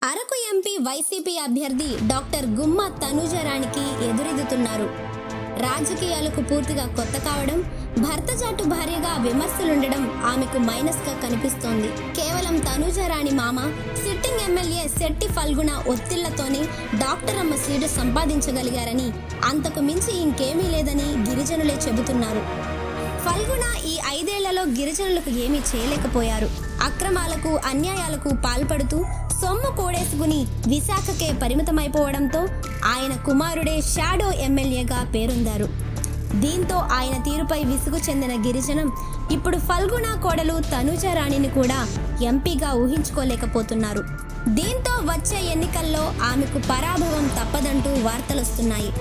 Araku MP YCP అభ్యర్థి doctor గుమ్మ తనూజరాణికి ఎదురెదుతున్నారు. రాజకీయాలకు పూర్తిగా కొత్త కావడం, భర్తజాటు భార్యగా విమర్శలుండడం ఆమెకు మైనస్గా కనిపిస్తోంది. కేవలం తనూజరాణి మామ సిట్టింగ్ ఎమ్మెల్యే శెట్టి ఫల్గుణ ఒత్తిళ్లతోనే డాక్టర్ అమ్మ సీటు సంపాదించగలిగారని, అంతకు మించి ఇంకేమీ లేదని గిరిజనులే చెబుతున్నారు. ఫల్గుణ ఈ 5 ఏళ్లలో గిరిజనులకు ఏమీ చేయలేకపోయారు. అక్రమాలకు, అన్యాయాలకు పాల్పడుతూ సొమ్ము కూడేసుకుని విశాఖకే పరిమితమైపోవడంతో ఆయన కుమారుడే షాడో ఎమ్మెల్యేగా పేరొందారు. దీంతో ఆయన తీరుపై విసుగు చెందిన గిరిజనం ఇప్పుడు ఫల్గుణ కోడలు తనూజరాణిని కూడా ఎంపీగా ఊహించుకోలేకపోతున్నారు. దీంతో వచ్చే ఎన్నికల్లో ఆమెకు పరాభవం తప్పదంటూ వార్తలొస్తున్నాయి.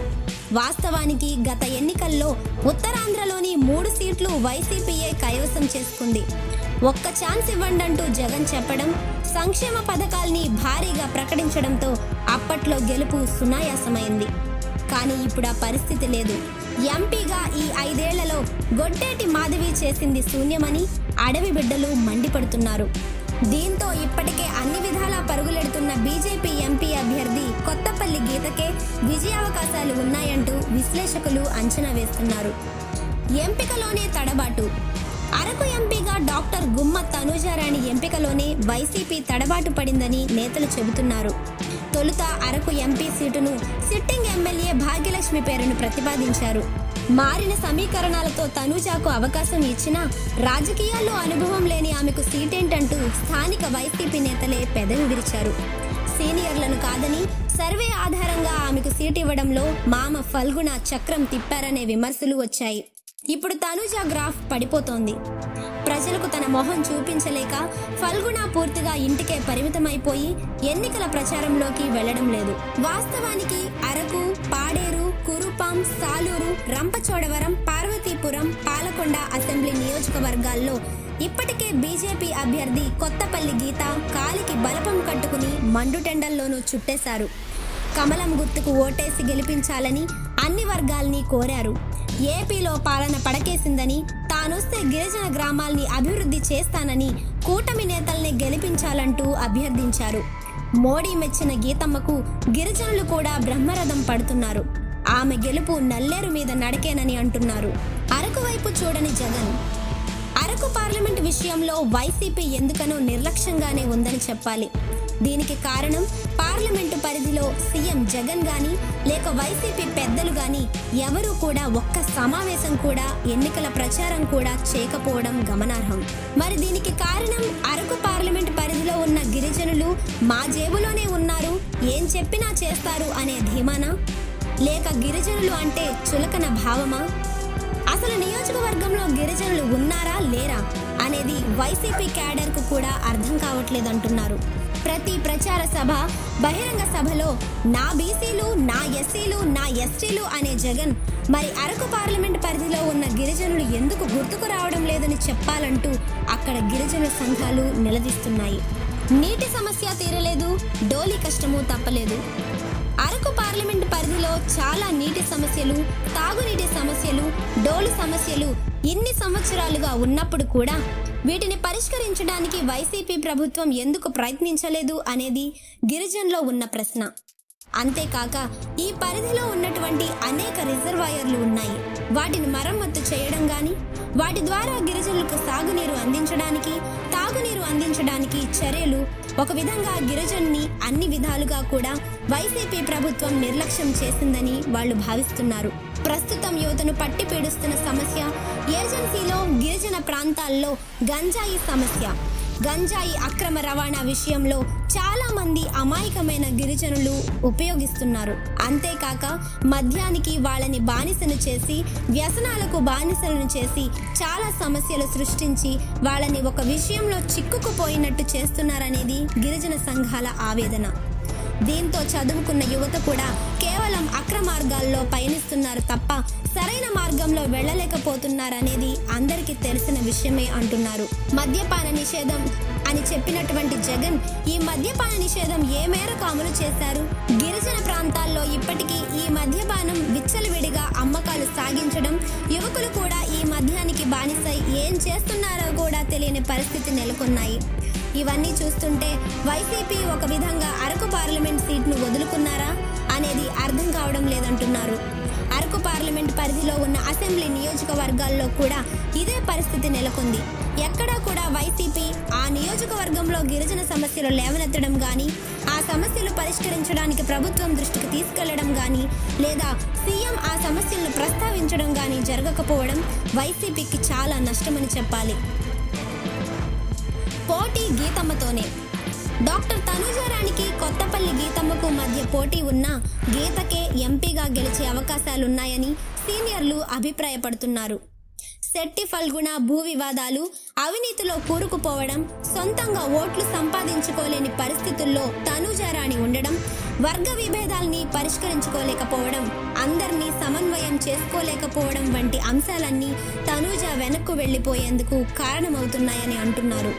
వాస్తవానికి గత ఎన్నికల్లో ఉత్తరాంధ్రలోని 3 సీట్లు వైసీపీయే కైవసం చేసుకుంది. ఒక్క ఛాన్స్ ఇవ్వండంటూ జగన్ చెప్పడం, సంక్షేమ పథకాల్ని భారీగా ప్రకటించడంతో అప్పట్లో గెలుపు సునాయాసమైంది. కానీ ఇప్పుడు ఆ పరిస్థితి లేదు. ఎంపీగా ఈ 5 ఏళ్లలో గొడ్డేటి మాధవి చేసింది శూన్యమని అడవి బిడ్డలు మండిపడుతున్నారు. దీంతో ఇప్పటికే అన్ని విధాలా పరుగులెడుతున్న బీజేపీ ఎంపీ అభ్యర్థి కొత్తపల్లి గీతకే విజయావకాశాలు ఉన్నాయంటూ విశ్లేషకులు అంచనా వేస్తున్నారు. ఎంపికలోనే తడబాటు. అరకు ఎంపీగా డాక్టర్ గుమ్మ తనూజరాణి ఎంపికలోనే వైసీపీ తడబాటు పడిందని నేతలు చెబుతున్నారు. తొలుత అరకు ఎంపీ సీటును సిట్టింగ్ ఎమ్మెల్యే భాగ్యలక్ష్మి పేరును ప్రతిపాదించారు. మారిన సమీకరణాలతో తనూజాకు అవకాశం ఇచ్చినా రాజకీయాల్లో అనుభవం లేని ఆమెకు సీటేంటంటూ స్థానిక వైసీపీ నేతలే పెదవి విరిచారు. సీనియర్లను కాదని సర్వే ఆధారంగా ఆమెకు సీటు ఇవ్వడంలో మామ ఫల్గుణ చక్రం తిప్పారనే విమర్శలు వచ్చాయి. ఇప్పుడు తనూజ గ్రాఫ్ పడిపోతోంది. ప్రజలకు తన మొహం చూపించలేక ఫల్గుణ పూర్తిగా ఇంటికే పరిమితమైపోయి ఎన్నికల ప్రచారంలోకి వెళ్లడం లేదు. వాస్తవానికి అరకు, పాడేరు, కురుపాం, సాలూరు, రంపచోడవరం, పార్వతీపురం, పాలకొండ అసెంబ్లీ నియోజకవర్గాల్లో ఇప్పటికే బీజేపీ అభ్యర్థి కొత్తపల్లి గీత కాలికి బలపం కట్టుకుని మండుటెండల్లోనూ చుట్టేశారు. కమలం గుర్తుకు ఓటేసి గెలిపించాలని అన్ని వర్గాల్ని కోరారు. ఏపీలో పాలన పడకేసిందని, తానొస్తే గిరిజన గ్రామాల్ని అభివృద్ధి చేస్తానని కూటమి నేతల్ని గెలిపించాలంటూ అభ్యర్థించారు. మోడీ మెచ్చిన గీతమ్మకు గిరిజనులు కూడా బ్రహ్మరథం పడుతున్నారు. ఆమె గెలుపు నల్లేరు మీద నడకేనని అంటున్నారు. అరకు వైపు చూడని జగన్. అరకు పార్లమెంట్ విషయంలో వైసీపీ ఎందుకనో నిర్లక్ష్యంగానే ఉందని చెప్పాలి. దీనికి కారణం పార్లమెంటు పరిధిలో సీఎం జగన్ గాని లేక వైసీపీ పెద్దలు గాని ఎవరూ కూడా ఒక్క సమావేశం కూడా, ఎన్నికల ప్రచారం కూడా చేయకపోవడం గమనార్హం. మరి దీనికి కారణం అరకు పార్లమెంటు పరిధిలో ఉన్న గిరిజనులు మా జేబులోనే ఉన్నారు, ఏం చెప్పినా చేస్తారు అనే ధీమానా, లేక గిరిజనులు అంటే చులకన భావమా? అసలు నియోజకవర్గంలో గిరిజనులు ఉన్నారా లేరా అనేది వైసీపీ క్యాడర్కు కూడా అర్థం కావట్లేదంటున్నారు. ప్రతి ప్రచార సభ, బహిరంగ సభలో నా బీసీలు, నా ఎస్సీలు, నా ఎస్టీలు అనే జగన్ మరి అరకు పార్లమెంట్ పరిధిలో ఉన్న గిరిజనులు ఎందుకు గుర్తుకు రావడం లేదని చెప్పాలంటూ అక్కడ గిరిజన సంఘాలు నిలదీస్తున్నాయి. నీటి సమస్య తీరలేదు, డోలీ కష్టము తప్పలేదు. అరకు పార్లమెంట్ పరిధిలో చాలా నీటి సమస్యలు, తాగునీటి సమస్యలు, డోలు సమస్యలు ఇన్ని సంవత్సరాలుగా ఉన్నప్పుడు కూడా వీటిని పరిష్కరించడానికి వైసీపీ ప్రభుత్వం ఎందుకు ప్రయత్నించలేదు అనేది గిరిజనులో ఉన్న ప్రశ్న. అంతేకాక ఈ పరిధిలో ఉన్నటువంటి అనేక రిజర్వాయర్లు ఉన్నాయి. వాటిని మరమ్మత్తు చేయడం కానీ, వాటి ద్వారా గిరిజనులకు సాగునీరు అందించడానికి, తాగునీరు అందించడానికి చర్యలు, ఒక విధంగా గిరిజనుని అన్ని విధాలుగా కూడా వైసీపీ ప్రభుత్వం నిర్లక్ష్యం చేసిందని వాళ్ళు భావిస్తున్నారు. ప్రస్తుతం యువతను పట్టి పీడిస్తున్న సమస్య ఏజెన్సీలో గిరిజన ప్రాంతాల్లో గంజాయి సమస్య. గంజాయి అక్రమ రవాణా విషయంలో చాలా మంది అమాయకమైన గిరిజనులు ఉపయోగిస్తున్నారు. అంతేకాక మద్యానికి వాళ్ళని బానిసను చేసి, వ్యసనాలకు బానిసలను చేసి చాలా సమస్యలు సృష్టించి వాళ్ళని ఒక విషయంలో చిక్కుకుపోయినట్టు చేస్తున్నారనేది గిరిజన సంఘాల ఆవేదన. దీంతో చదువుకున్న యువత కూడా కేవలం అక్రమార్గాల్లో పయనిస్తున్నారు తప్ప సరైన మార్గంలో వెళ్ళలేకపోతున్నారనేది అందరికీ తెలిసిన విషయమే అంటున్నారు. మద్యపాన నిషేధం అని చెప్పినటువంటి జగన్ ఈ మద్యపాన నిషేధం ఏ మేరకు అమలు చేశారు? గిరిజన ప్రాంతాల్లో ఇప్పటికీ ఈ మద్యపానం విచ్చలవిడిగా అమ్మకాలు సాగించడం, యువకులు కూడా ఈ మద్యానికి బానిసై ఏం చేస్తున్నారో కూడా తెలియని పరిస్థితి నెలకొన్నాయి. ఇవన్నీ చూస్తుంటే వైసీపీ ఒక విధంగా అరకు పార్లమెంట్ సీట్ను వదులుకున్నారా అనేది అర్థం కావడం లేదంటున్నారు. అరకు పార్లమెంట్ పరిధిలో ఉన్న అసెంబ్లీ నియోజకవర్గాల్లో కూడా ఇదే పరిస్థితి నెలకొంది. ఎక్కడా కూడా వైసీపీ ఆ నియోజకవర్గంలో గిరిజన సమస్యలు లేవనెత్తడం కానీ, ఆ సమస్యలు పరిష్కరించడానికి ప్రభుత్వం దృష్టికి తీసుకెళ్లడం కానీ, లేదా సీఎం ఆ సమస్యలను ప్రస్తావించడం కానీ జరగకపోవడం వైసీపీకి చాలా నష్టమని చెప్పాలి. పోటీ గీతమ్మతోనే. డాక్టర్ తనూజారాణికి కొత్తపల్లి గీతమ్మకు మధ్య పోటీ ఉన్నా గీతకే ఎంపీగా గెలిచే అవకాశాలున్నాయని సీనియర్లు అభిప్రాయపడుతున్నారు. శెట్టి ఫల్గుణ భూ వివాదాలు, అవినీతిలో కూరుకుపోవడం, సొంతంగా ఓట్లు సంపాదించుకోలేని పరిస్థితుల్లో తనూజారాణి ఉండడం, వర్గ విభేదాల్ని పరిష్కరించుకోలేకపోవడం, అందరినీ సమన్వయం చేసుకోలేకపోవడం వంటి అంశాలన్నీ తనూజ వెనక్కు వెళ్లిపోయేందుకు కారణమవుతున్నాయని అంటున్నారు.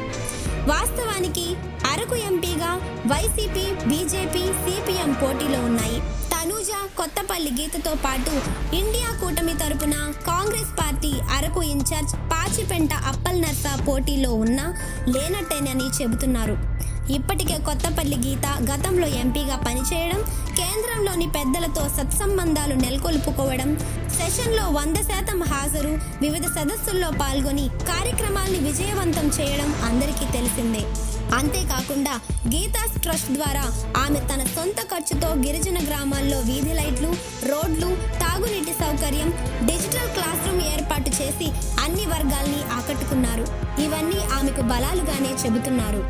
వాస్తవానికి అరకు ఎంపీగా వైసీపీ, బీజేపీ, సిపిఎం పోటీలో ఉన్నాయి. తనూజ కొత్తపల్లి గీతతో పాటు ఇండియా కూటమి తరపున కాంగ్రెస్ పార్టీ అరకు ఇన్ఛార్జ్ పాచిపెంట అప్పల్ నర్సా పోటీలో ఉన్నా లేనట్టేనని చెబుతున్నారు. ఇప్పటికే కొత్తపల్లి గీత గతంలో ఎంపీగా పనిచేయడం, కేంద్రంలోని పెద్దలతో సత్సంబంధాలు నెలకొల్పుకోవడం, సెషన్లో 100% హాజరు, వివిధ సదస్సుల్లో పాల్గొని కార్యక్రమాల్ని విజయవంతం చేయడం అందరికీ తెలిసిందే. అంతేకాకుండా గీతాస్ ట్రస్ట్ ద్వారా ఆమె తన సొంత ఖర్చుతో గిరిజన గ్రామాల్లో వీధి లైట్లు, రోడ్లు, తాగునీటి సౌకర్యం, డిజిటల్ క్లాస్ రూమ్ ఏర్పాటు చేసి అన్ని వర్గాల్ని ఆకట్టుకున్నారు. ఇవన్నీ ఆమెకు బలాలుగానే చెబుతున్నారు.